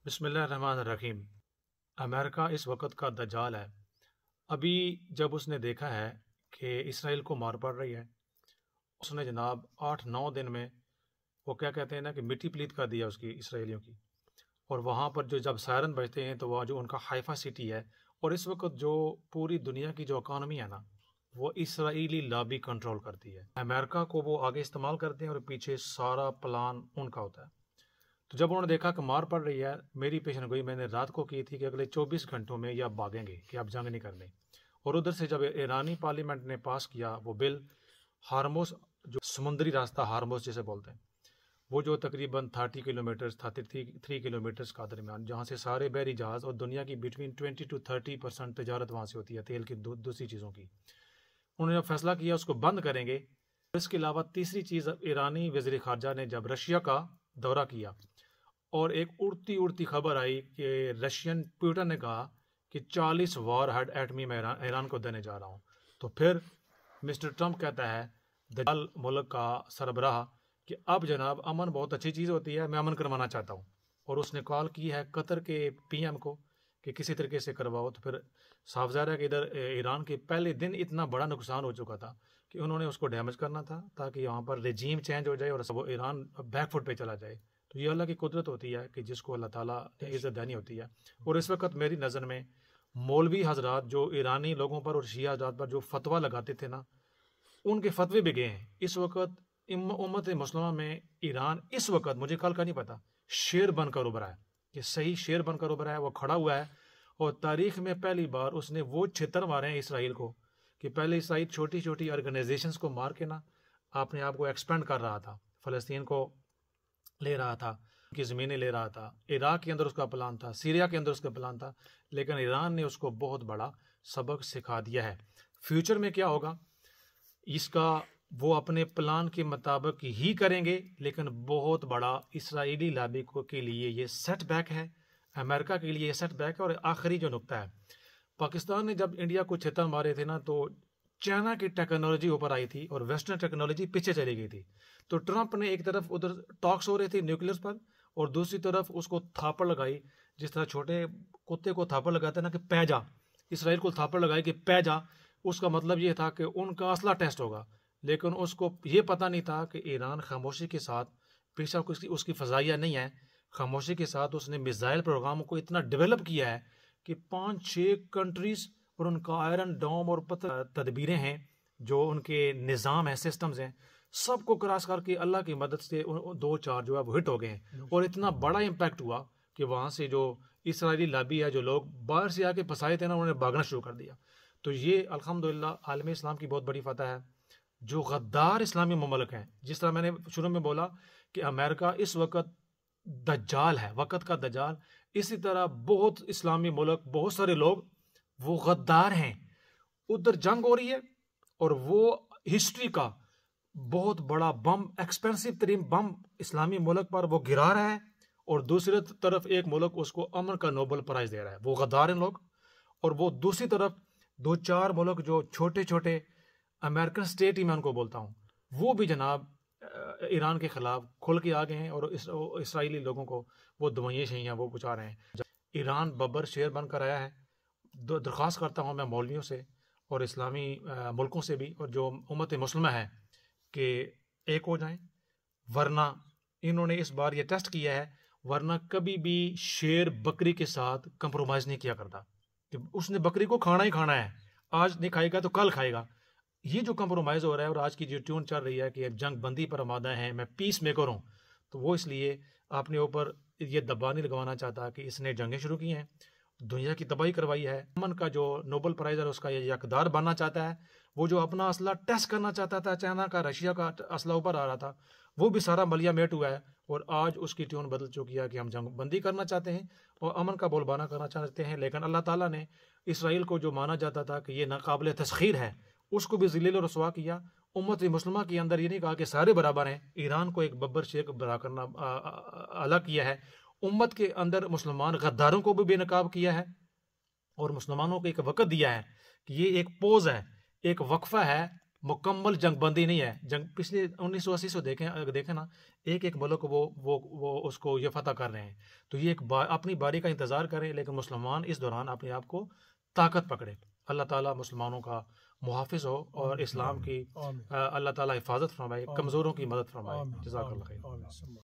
بسم اللہ الرحمن الرحیم۔ امریکہ اس وقت کا دجال ہے۔ ابھی جب اس نے دیکھا ہے کہ اسرائیل کو مار پڑ رہی ہے، اس نے جناب 8-9 دن میں وہ کیا کہتے ہیں نا کہ مٹی پلیت کر دیا اس کی اسرائیلیوں کی۔ اور وہاں پر جو جب سائرن بجتے ہیں تو وہ جو ان کا حیفا سٹی ہے، اور اس وقت جو پوری دنیا کی جو اکانومی ہے نا وہ اسرائیلی لابی کنٹرول کرتی ہے۔ امریکہ کو وہ آگے استعمال کرتے ہیں اور پیچھے سارا پلان ان کا ہوتا ہے۔ تو جب انہوں نے دیکھا کہ مار پڑ رہی ہے، میری پیشن گوئی میں نے رات کو کی تھی کہ اگلے 24 گھنٹوں میں یہ اب بھاگیں گے کہ اب جنگ نہیں کرنے۔ اور ادھر سے جب ایرانی پارلیمنٹ نے پاس کیا وہ بل، ہارموز جو سمندری راستہ ہارموز جسے بولتے ہیں، وہ جو تقریباً 30 کلومیٹرز 33 کلومیٹرز کا درمیان، جہاں سے سارے بحری جہاز اور دنیا کی بٹوین 20 to 30% تجارت وہاں سے ہوتی ہے، تیل کی دوسری چیزوں کی، انہوں نے جب فیصلہ کیا اس کو بند کریں گے۔ اس کے علاوہ تیسری چیز، ایرانی وزیر خارجہ نے جب رشیا کا دورہ کیا اور ایک اڑتی خبر آئی کہ رشین پیوٹن نے کہا کہ 40 وار ہیڈ ایٹمی میں ایران کو دینے جا رہا ہوں، تو پھر مسٹر ٹرمپ کہتا ہے دجال ملک کا سربراہ کہ اب جناب امن بہت اچھی چیز ہوتی ہے، میں امن کروانا چاہتا ہوں۔ اور اس نے کال کی ہے قطر کے پی ایم کو کہ کسی طریقے سے کرواؤ۔ تو پھر صاف ظاہر ہے کہ ادھر ایران کے پہلے دن اتنا بڑا نقصان ہو چکا تھا کہ انہوں نے اس کو ڈیمیج کرنا تھا تاکہ یہاں پر رجیم چینج ہو جائے اور وہ ایران بیک فٹ پہ چلا جائے۔ تو یہ اللہ کی قدرت ہوتی ہے کہ جس کو اللہ تعالیٰ نے عزت دینی ہوتی ہے۔ اور اس وقت میری نظر میں مولوی حضرات جو ایرانی لوگوں پر اور شیعہ حضرات پر جو فتویٰ لگاتے تھے نا، ان کے فتوے بھی گئے ہیں۔ اس وقت امت مسلمہ میں ایران اس وقت، مجھے کل کا نہیں پتا، شیر بن کر ابھرا ہے، کہ صحیح شیر بن کر ابھرا ہے، وہ کھڑا ہوا ہے۔ اور تاریخ میں پہلی بار اس نے وہ چھتر مارے ہیں اسرائیل کو کہ پہلے اسرائیل چھوٹی چھوٹی آرگنائزیشنز کو مار کے نا اپنے آپ کو ایکسپینڈ کر رہا تھا، فلسطین کو لے رہا تھا، کی زمینیں لے رہا تھا، عراق کے اندر اس کا پلان تھا، سیریا کے اندر اس کا پلان تھا، لیکن ایران نے اس کو بہت بڑا سبق سکھا دیا ہے۔ فیوچر میں کیا ہوگا اس کا وہ اپنے پلان کے مطابق ہی کریں گے، لیکن بہت بڑا اسرائیلی لابی کے لیے یہ سیٹ بیک ہے، امریکہ کے لیے یہ سیٹ بیک ہے۔ اور آخری جو نقطہ ہے، پاکستان نے جب انڈیا کو چھتر مارے تھے نا تو چائنا کی ٹیکنالوجی اوپر آئی تھی اور ویسٹرن ٹیکنالوجی پیچھے چلی گئی تھی۔ تو ٹرمپ نے ایک طرف ادھر ٹاکس ہو رہے تھے نیوکلیئر پر، اور دوسری طرف اس کو تھاپڑ لگائی، جس طرح چھوٹے کتے کو تھاپڑ لگاتے ہیں نا کہ پہ جا، اسرائیل کو تھاپڑ لگائی کہ پہ جا۔ اس کا مطلب یہ تھا کہ ان کا اسلحہ ٹیسٹ ہوگا، لیکن اس کو یہ پتہ نہیں تھا کہ ایران خاموشی کے ساتھ، پیچھا اس کی فضائیہ نہیں ہے، خاموشی کے ساتھ اس نے میزائل پروگرام کو اتنا ڈیولپ کیا ہے کہ 5-6 کنٹریز اور ان کا آئرن ڈوم اور تدبیریں ہیں، جو ان کے نظام ہیں، سسٹمز ہیں، سب کو کراس کر کے اللہ کی مدد سے 2-4 جو ہے وہ ہٹ ہو گئے ہیں۔ اور اتنا بڑا امپیکٹ ہوا کہ وہاں سے جو اسرائیلی لابی ہے، جو لوگ باہر سے آ کے پھنسائے تھے نا، انہوں نے بھاگنا شروع کر دیا۔ تو یہ الحمدللہ عالم اسلام کی بہت بڑی فتح ہے۔ جو غدار اسلامی ممالک ہیں، جس طرح میں نے شروع میں بولا کہ امریکہ اس وقت دجال ہے، وقت کا دجال، اسی طرح بہت اسلامی ملک، بہت سارے لوگ وہ غدار ہیں۔ ادھر جنگ ہو رہی ہے اور وہ ہسٹری کا بہت بڑا بم، ایکسپینسو ترین بم اسلامی ملک پر وہ گرا رہا ہے، اور دوسری طرف ایک ملک اس کو امن کا نوبل پرائز دے رہا ہے، وہ غدار ہیں لوگ۔ اور وہ دوسری طرف 2-4 ملک جو چھوٹے چھوٹے امریکن سٹیٹ ہی میں ان کو بولتا ہوں، وہ بھی جناب ایران کے خلاف کھل کے آ گئے ہیں اور اسرائیلی لوگوں کو وہ دوائیں شہیاں وہ پہنچا رہے ہیں۔ ایران ببر شیر بن کر آیا ہے۔ درخواست کرتا ہوں میں مولویوں سے اور اسلامی ملکوں سے بھی، اور جو امت مسلمہ ہے، کہ ایک ہو جائیں، ورنہ انہوں نے اس بار یہ ٹیسٹ کیا ہے، ورنہ کبھی بھی شیر بکری کے ساتھ کمپرومائز نہیں کیا کرتا، کہ اس نے بکری کو کھانا ہی کھانا ہے، آج نہیں کھائے گا تو کل کھائے گا۔ یہ جو کمپرومائز ہو رہا ہے اور آج کی جو ٹیون چل رہی ہے کہ جنگ بندی پر آمادہ ہیں، میں پیس میکر ہوں، تو وہ اس لیے اپنے اوپر یہ دبا نہیں لگوانا چاہتا کہ اس نے جنگیں شروع کی ہیں، دنیا کی تباہی کروائی ہے۔ امن کا جو نوبل پرائز ہے اس کا یہ حقدار بننا چاہتا ہے۔ وہ جو اپنا اسلحہ ٹیسٹ کرنا چاہتا تھا، چائنا کا، رشیا کا اسلحہ اوپر آ رہا تھا، وہ بھی سارا ملیا میٹ ہوا ہے، اور آج اس کی ٹیون بدل چکی ہے کہ ہم جنگ بندی کرنا چاہتے ہیں اور امن کا بول بالا کرنا چاہتے ہیں۔ لیکن اللہ تعالیٰ نے اسرائیل کو جو مانا جاتا تھا کہ یہ ناقابل تسخیر ہے، اس کو بھی ذلیل و رسوا کیا۔ امت مسلمہ کے اندر یہ نہیں کہا کہ سارے برابر ہیں، ایران کو ایک ببر شیر بنا کرنا الگ کیا ہے۔ امت کے اندر مسلمان غداروں کو بھی بے نقاب کیا ہے، اور مسلمانوں کو ایک وقت دیا ہے کہ یہ ایک پوز ہے، ایک وقفہ ہے مکمل جنگ بندی نہیں ہے. جنگ پچھلے 1980 سے دیکھیں نا، ایک ملک وہ اس کو یہ فتح کر رہے ہیں. تو یہ اپنی باری کا انتظار کریں، لیکن مسلمان اس دوران اپنے آپ کو طاقت پکڑے. اللہ تعالیٰ مسلمانوں کا محافظ ہو اور اسلام کی اللہ تعالیٰ حفاظت فرمائے، کمزوروں کی مدد فرمائے. جزاک اللہ خیر.